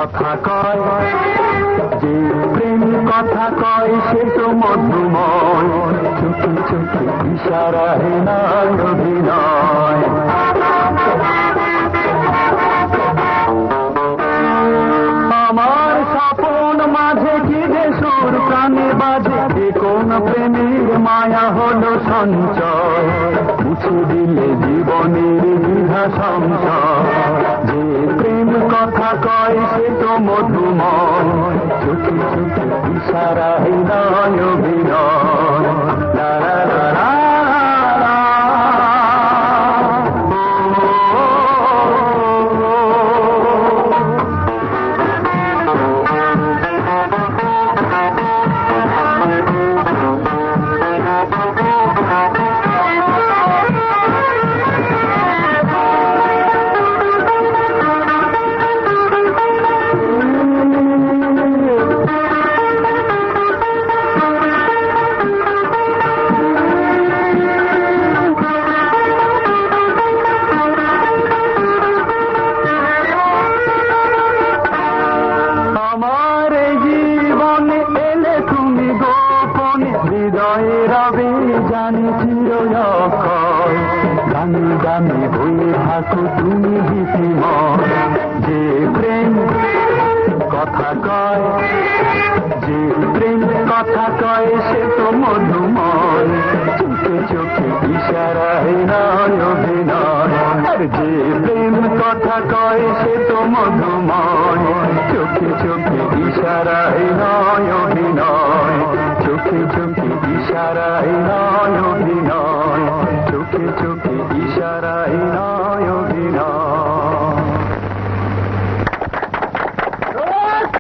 কথা কয়, যে প্রেম কথা কয় সে তো মধুময়, চোখে চোখে ইশারায় নাই অভিনয়। আমার স্বপন মাঝে কি যে সুর প্রাণে বাজে, কোন প্রেমের মায়া হলো সঞ্চয়, মুছে দিলে জীবনের দ্বিধা সংশয়। যে প্রেম কথা কয় সে তো মধুময়, চোখে চোখে ইশারায় নাই অভিনয়। লা লা লা লা। রবে জানি চিরক্ষয়, গানে গানে হয়ে থাকো তুমি ভীতিময়। যে প্রেম কথা কয়, যে প্রেম কথা কয় সে তো মধুময়, চোখে চোখে ইশারায় নাই অভিনয়। আর যে প্রেম কথা কয়